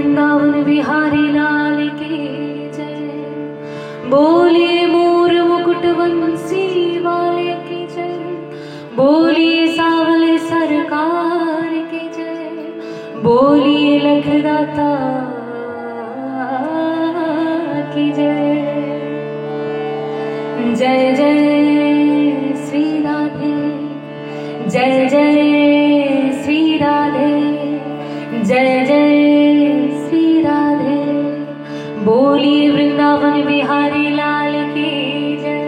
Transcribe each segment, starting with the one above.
वृंदावन बिहारी लाल की जय। बोलिए मोर मुकुट बंसी वाले की जय। बोलिए सावले सरकार की जय। बोलिए लखदाता की जय। जय जय श्री राधे, जय जय श्री राधे, जय जय श्री राधे। बोलिए वृंदावन बिहारी लाल की जय।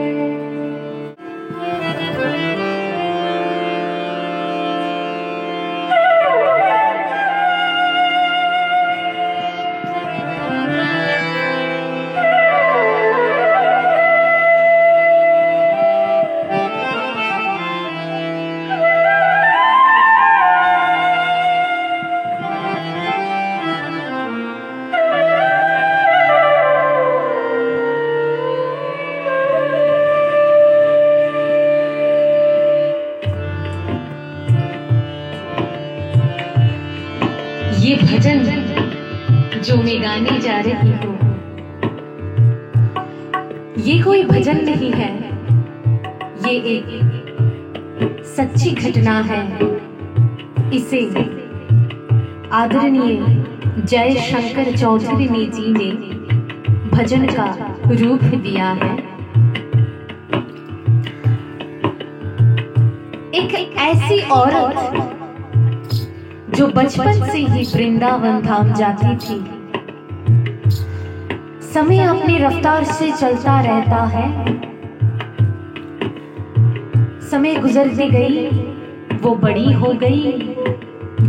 ये भजन जो मैं गाने जा रही हूँ, ये कोई भजन नहीं है, ये एक सच्ची घटना है। इसे आदरणीय जय शंकर चौधरी जी ने भजन का रूप दिया है। एक ऐसी औरत जो बचपन से ही वृंदावन धाम जाती थी। समय अपनी रफ्तार से चलता रहता है। समय गुजरती गई, वो बड़ी हो गई,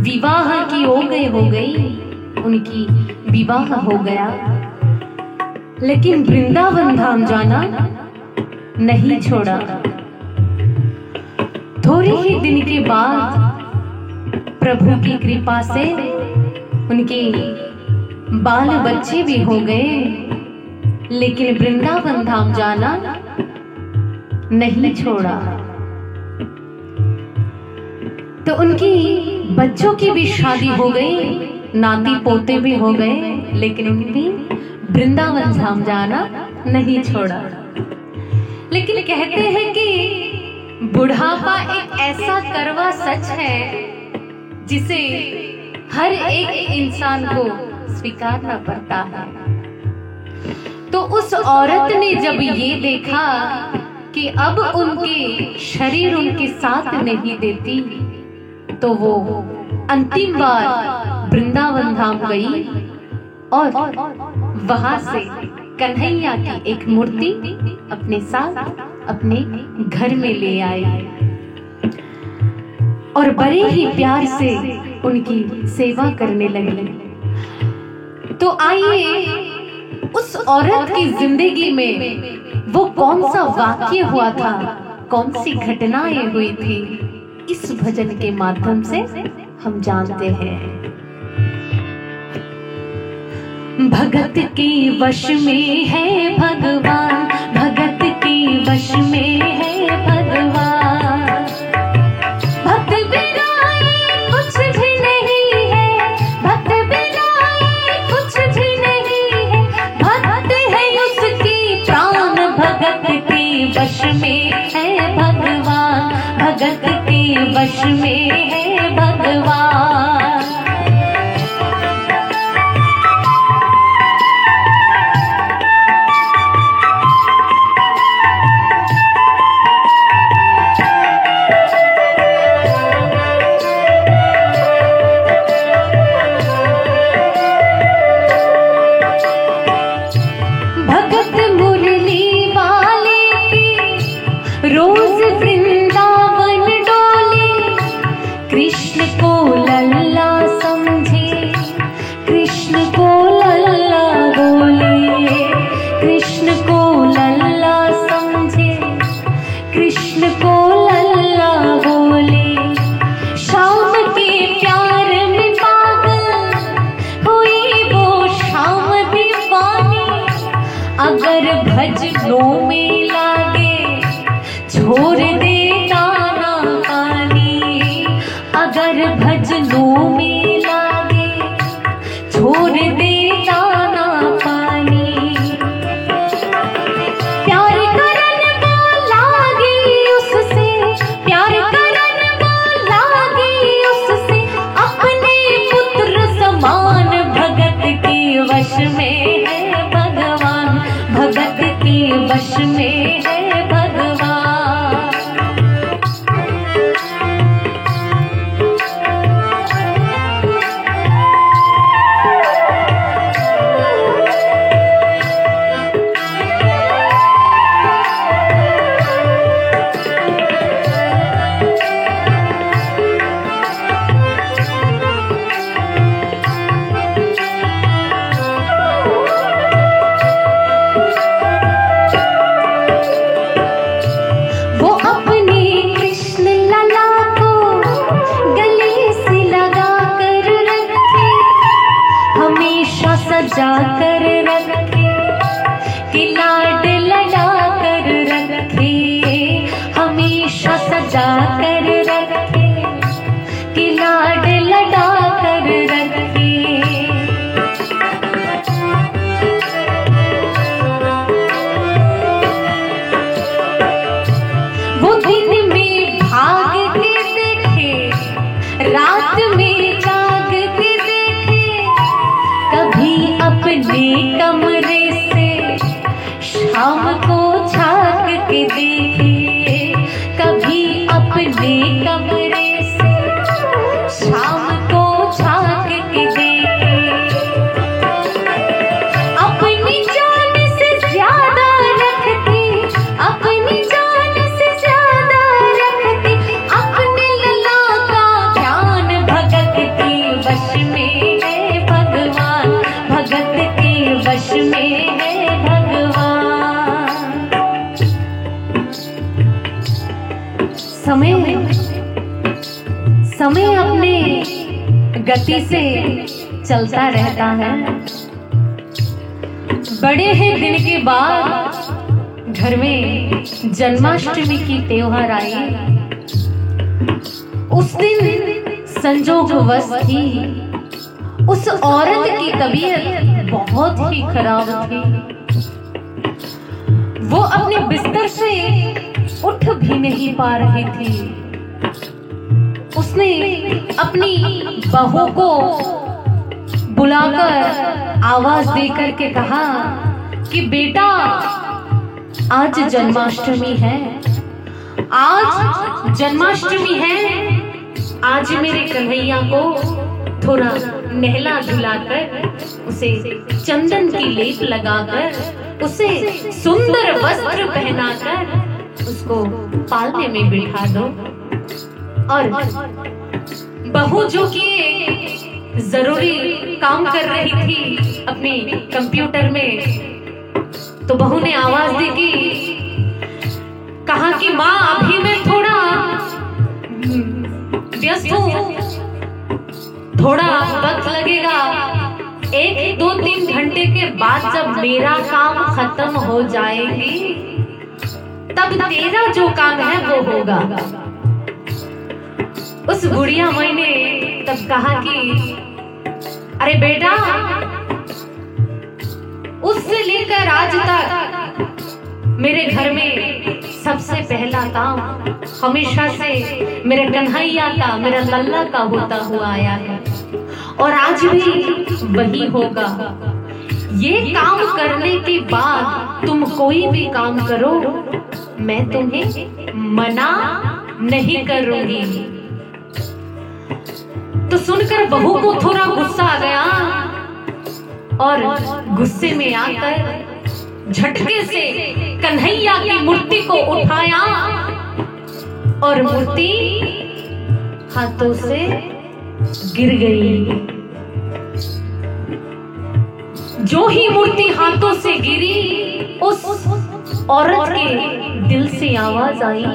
विवाह की हो गई, उनकी विवाह हो गया। लेकिन वृंदावन धाम जाना नहीं छोड़ा। थोड़े ही दिन के बाद प्रभु की कृपा से उनके बाल बच्चे भी हो गए, लेकिन वृंदावन धाम जाना नहीं छोड़ा। तो उनकी बच्चों की भी शादी हो गई, नाती पोते भी हो गए, लेकिन उनकी वृंदावन धाम जाना नहीं छोड़ा। लेकिन कहते हैं कि बुढ़ापा एक ऐसा कड़वा सच है जिसे हर एक इंसान को स्वीकारना पड़ता है। तो उस औरत ने जब ये देखा कि अब उनके शरीर उनके साथ नहीं देती, तो वो अंतिम बार वृंदावन धाम गई और वहां से कन्हैया की एक मूर्ति अपने साथ अपने घर में ले आई और बड़े ही प्यार से उनकी सेवा करने लगी। तो आइए उस औरत की जिंदगी में वो कौन सा वाक्य हुआ था, कौन सी घटनाएं हुई थी, इस भजन के माध्यम से हम जानते हैं। भगत के वश में है भगवान, भगत के वश में है भगवान। भक्त बिना कुछ भी नहीं है, भक्त बिना कुछ भी नहीं है। भक्त है उसकी प्राण, भगत के वश में है भगवान, भगत के वश में है भगवान। वश में है भगवान, भगत के वश में है भगवान। सजा कर रखे कि लाड लड़ा कर रखे, हमेशा सजा कर रखे कि लाड लड़ा कर रखे। वो दिन में भाग के देखे, रात में जाग के देखे, कभी अपने कमरे से शाम को झांक के देखे, कभी अपने कमरे से शाम को झांक के देखे। अपनी जान से ज्यादा रखती, अपनी जान से ज्यादा रखती, अपने लला का ध्यान, भगत के वश में है भगवान, भगत के वश में है भगवान। समय अपने गति से चलता रहता है। बड़े ही दिन के बाद घर में जन्माष्टमी की त्योहार आई। उस दिन संजोगवश थी, उस औरत की तबीयत बहुत ही खराब थी। वो अपने बिस्तर से उठ भी नहीं पा रही थी। उसने अपनी बहू को बुलाकर आवाज देकर के कहा कि बेटा आज जन्माष्टमी है, आज जन्माष्टमी है, आज मेरे कन्हैया को थोड़ा नहला धुलाकर, उसे चंदन की लेप लगाकर, उसे सुंदर वस्त्र पहनाकर उसको पालने में बिठा दो। और बहू जो कि जरूरी काम कर रही थी अपने कंप्यूटर में, तो बहू ने आवाज दी कि कहा कि माँ अभी मैं थोड़ा व्यस्त हूँ, थोड़ा वक्त लगेगा, 1-2-3 घंटे के बाद जब मेरा काम खत्म हो जाएगी तब तेरा जो काम है वो होगा। उस बुढ़िया माई ने तब कहा कि अरे बेटा, उससे लेकर आज तक मेरे घर में सबसे पहला काम हमेशा से मेरे कन्हैया का, मेरा लल्ला का होता हुआ आया है और आज भी वही होगा। ये काम करने के बाद तुम कोई भी काम करो, मैं तुम्हें मना नहीं करूंगी। तो सुनकर बहू को थोड़ा गुस्सा आ गया और गुस्से में आकर झटके से कन्हैया की मूर्ति को उठाया और मूर्ति हाथों से गिर गई। जो ही मूर्ति हाथों से गिरी, उस औरत के दिल से आवाज आई,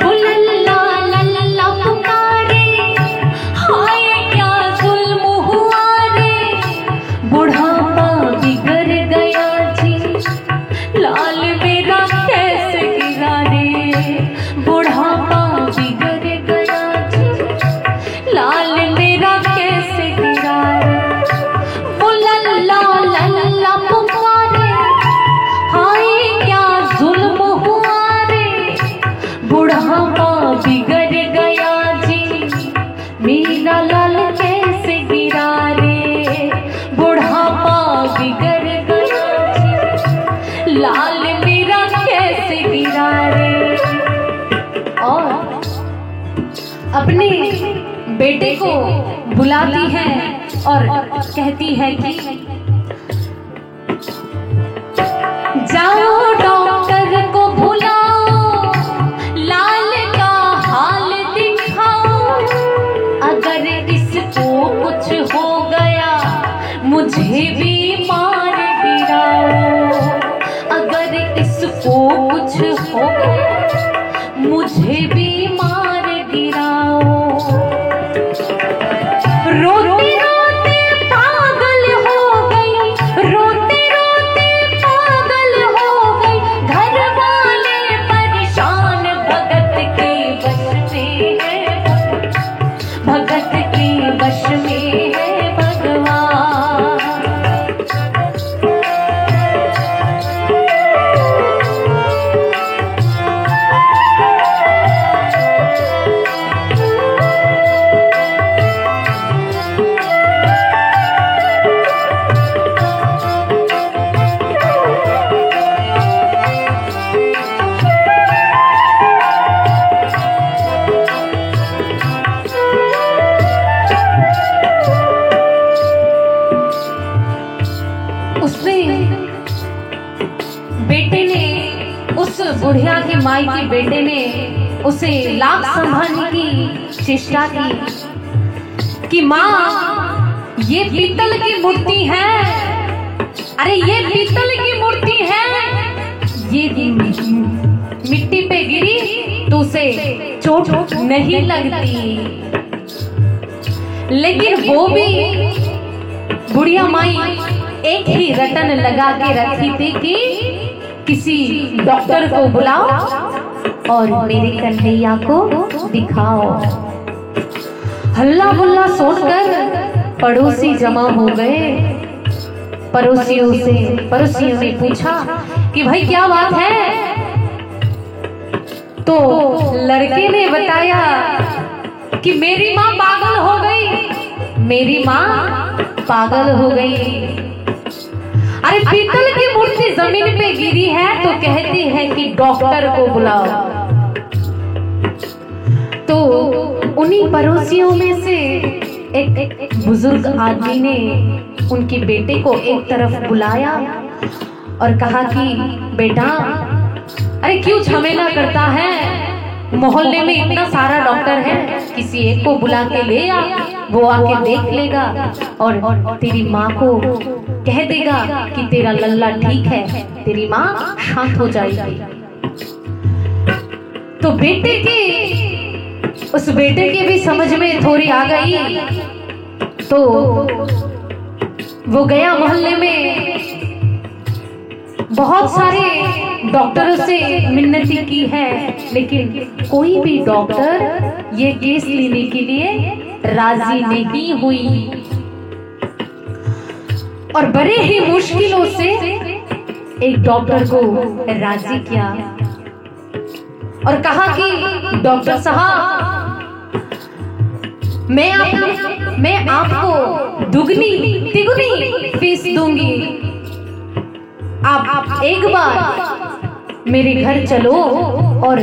लल्ला लल्ला पुकारे, हाय क्या जुल्म हुआ रे, बुढ़ापा बिगड़ गया जी, लाल मेरा कैसे गिरा रे, बुढ़ापा बिगड़ गया जी, लाल मेरा कैसे गिरा रे। वो लल्ला लल्ला पुकारे, हाय क्या बेटे को बुलाती है और कहती है कि जाओ डॉक्टर को बुलाओ, लाल का हाल दिखाओ, अगर इसको कुछ हो गया मुझे भी मार गिराओ, अगर इसको कुछ हो गया मुझे भी मार गिराओ। रोते रोते पागल हो गई, रोते रोते पागल हो गई, घर वाले परेशान, भगत के वश में है, भगत के वश में है भगवान। बेटे ने, उस बुढ़िया की माई की बेटे ने उसे लाख संभालने की चेष्टा की कि माँ ये पीतल की मूर्ति है, अरे ये पीतल की मूर्ति है, ये मिट्टी पे गिरी तो उसे चोट नहीं लगती। लेकिन वो भी बुढ़िया माई एक ही रटन लगा के रखी थी कि किसी डॉक्टर को बुलाओ और मेरे कन्हैया को दिखाओ। हल्ला गुल्ला सुनकर पड़ोसी जमा हो गए। पड़ोसियों ने पूछा कि भाई क्या बात है? तो लड़के ने बताया कि मेरी माँ पागल हो गई, मेरी माँ पागल हो गई। अरे पीतल की मूर्ति जमीन पे गिरी है तो कहती है कि डॉक्टर को बुलाओ। तो उन्हीं पड़ोसियों में से एक बुजुर्ग आदमी ने उनके बेटे को एक तरफ बुलाया और कहा कि बेटा, अरे क्यों झमेला करता है? मोहल्ले में इतना सारा डॉक्टर है, किसी एक को बुला के ले आ, वो आके देख लेगा और तेरी माँ को कह देगा कि तेरा लल्ला ठीक है, तेरी माँ शांत हो जाएगी। तो उस बेटे के भी समझ में थोड़ी आ गई। तो वो गया मोहल्ले में, बहुत सारे डॉक्टरों से मिन्नती की है, लेकिन कोई भी डॉक्टर ये केस लेने के लिए राजी नहीं हुई। और बड़े ही मुश्किलों से एक डॉक्टर को राजी किया और कहा कि डॉक्टर साहब, मैं आपको दुगनी तिगुनी फीस दूंगी। आप एक बार मेरे घर चलो और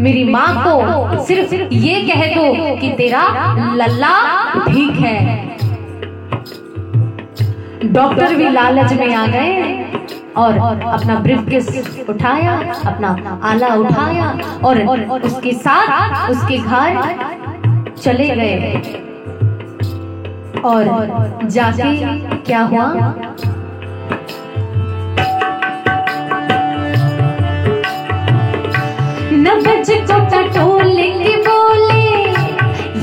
मेरी माँ को सिर्फ ये कह दो कि तेरा लल्ला ठीक है। डॉक्टर भी लालच में आ गए और अपना ब्रीफकेस उठाया, अपना आला उठाया और उसके साथ उसके घर चले गए। और जाके क्या हुआ? नबज को टटोल के बोले,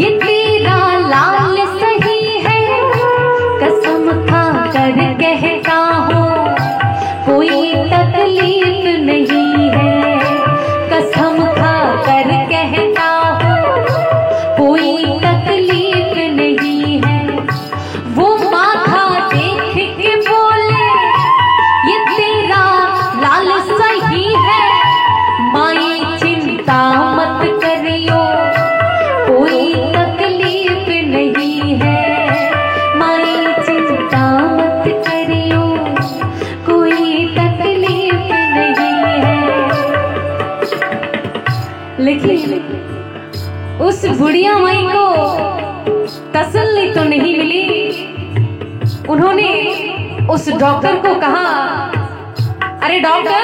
ये तेरा लाल सही है, कसम खा कर कहता हूँ कोई तकलीफ नहीं है, कसम खा कर कहता हूँ कोई तकलीफ नहीं है। वो माथा देख के बोले, ये तेरा लाल सही है, माई चिंता मत करियो कोई तकलीफ नहीं है, माई चिंता मत करियो कोई तकलीफ नहीं है। लेकिन उस बुढ़िया माई को तसल्ली तो नहीं मिली। उन्होंने उस डॉक्टर को कहा, अरे डॉक्टर,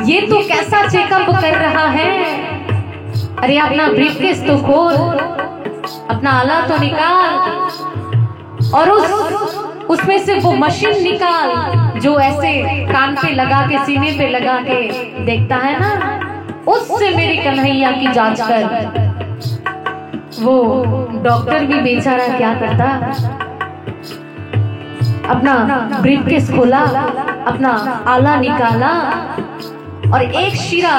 ये तो कैसा चेकअप कर रहा है? अरे अपना ब्रीफकेस तो खोल, अपना आला तो निकाल और उसमें से वो मशीन निकाल जो ऐसे कान पे लगा के, सीने पे लगा के देखता है ना, उससे मेरी कन्हैया की जांच कर। वो डॉक्टर भी बेचारा क्या करता, अपना ब्रीफकेस खोला, अपना आला निकाला और एक सिरा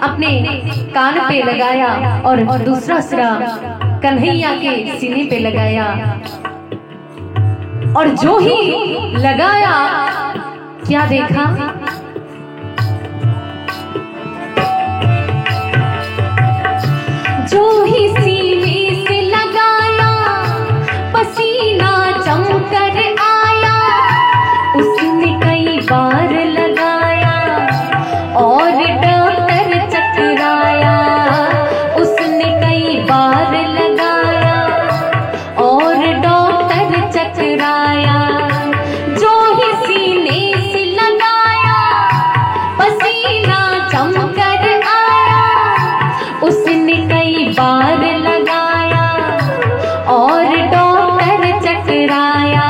अपने कान पे लगाया और दूसरा सिरा कन्हैया के सीने पे लगाया। और जो ही लगाया, क्या देखा? जो ही सीने से लगाया, पसीना जमकर आया। उसने कई बार लगाया और डॉक्टर चकराया। उसने कई बार लगाया और डॉक्टर चकराया। जो ही सीने से लगाया, पसीना जमकर आया। उसने कई बार लगाया और डॉक्टर चकराया।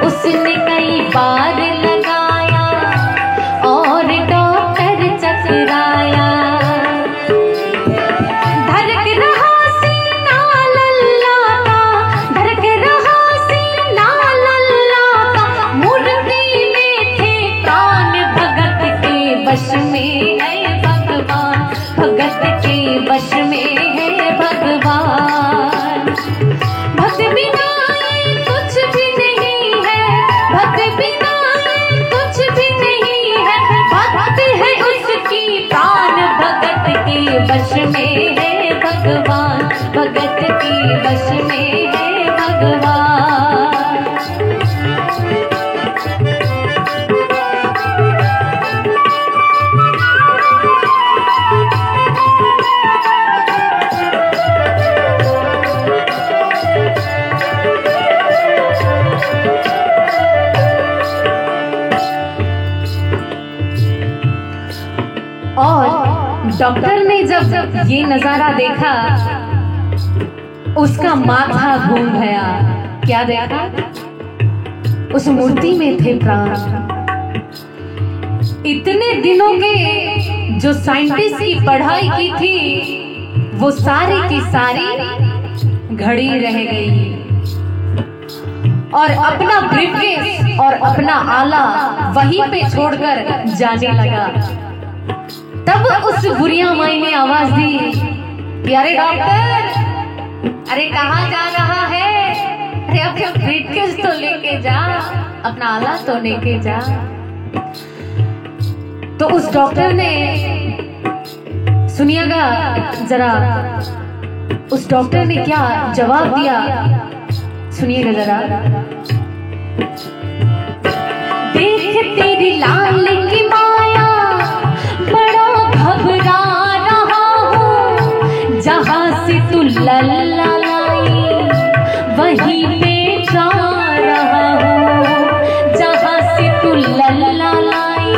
उसने कई बार लगाया और डॉक्टर चकराया। धड़क रहा सीना लल्ला का, धड़क रहा सीना लल्ला का। मुर्गी में थे प्राण, भगत के वश में है भगवान। भगत के वश में है भगवान। भक्त बिना ये कुछ भी नहीं है, भक्त बिना ये कुछ भी नहीं है। भक्त है उसकी प्राण, भगत के वश में है भगवान। भगत के वश में है भगवान। और डॉक्टर ने जब ये नजारा देखा, उसका माथा घूम गया। क्या देखा? उस मूर्ति में थे प्राण। इतने दिनों के जो साइंटिस्ट की पढ़ाई की थी, वो सारी की सारी घड़ी रह गई और अपना ब्रीफकेस और अपना आला वहीं पे छोड़कर जाने लगा। तब उस बुढ़िया माई ने आवाज दी कि अरे डॉक्टर, अरे कहाँ जा रहा है? अरे अपना ब्रीफकेस तो लेके जा, अपना आला तो लेके जा। तो उस डॉक्टर ने, सुनिएगा जरा, उस डॉक्टर ने क्या जवाब दिया, सुनिएगा जरा। देख तेरी लाल की माया, बड़ा घबरा रहा हूँ। जहाँ से तू लल्ला लाई, वहीं पे जा रहा हूँ। जहाँ से तू लल्ला लाई,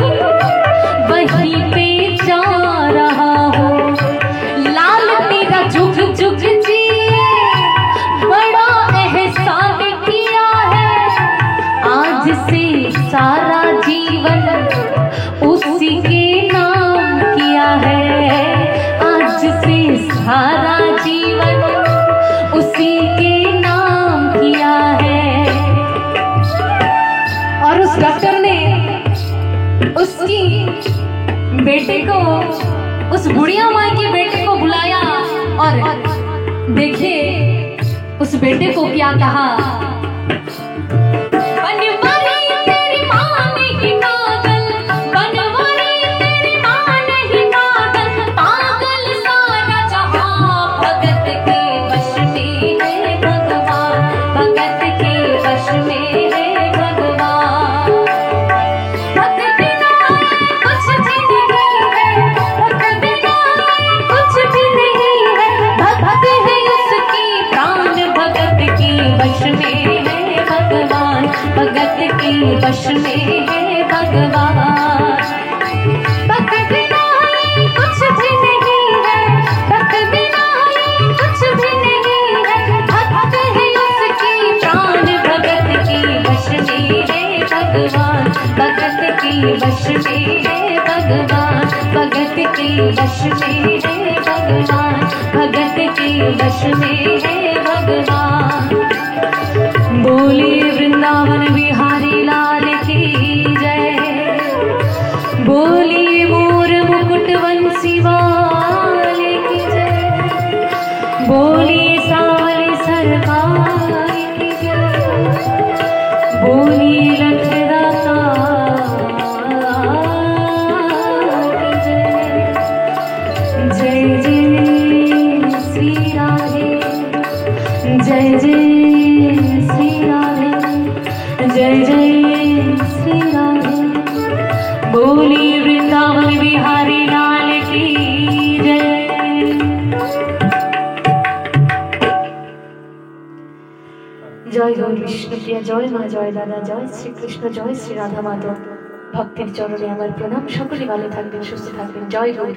वहीं पे जा रहा हूँ। लाल तेरा झुक झुक जी, बड़ा एहसान किया है। आज से सारा जीवन उसी के नाम किया है। आज से सारा जीवन उसी के नाम किया है। और उस डॉक्टर ने उसकी बेटे को, उस बुढ़िया माँ के बेटे को बुलाया और देखिए उस बेटे को क्या कहा। के वश में है भगवान। भक्त बिना ये कुछ भी नहीं है, भक्त बिना ये कुछ भी नहीं है। भक्त है उसकी प्राण, भगत के वश में है भगवान। भगत के वश में है भगवान, भगत के वश में है भगवान, भगत के वश में है भगवान। बोलिए वृंदावन बिहारी लाल की जय, बोलिए मोर मुकुट बंसी वाले की जय, बोलिए सावली सरकार की जय, बोलिए लखदाता की जय। जय जय श्री राधे, जय जय श्री राधे, जय जय श्री राधे। बोलिए वृंदावन बिहारी लाल की जय। जय गौर विष्णुप्रिया, जय मा, जय दादा, जय श्री कृष्ण, जय श्री राधा माधव। भक्तिर चरणे আমার প্রণাম। সকলে ভালো থাকবেন, সুস্থ থাকবেন। জয় গৌর।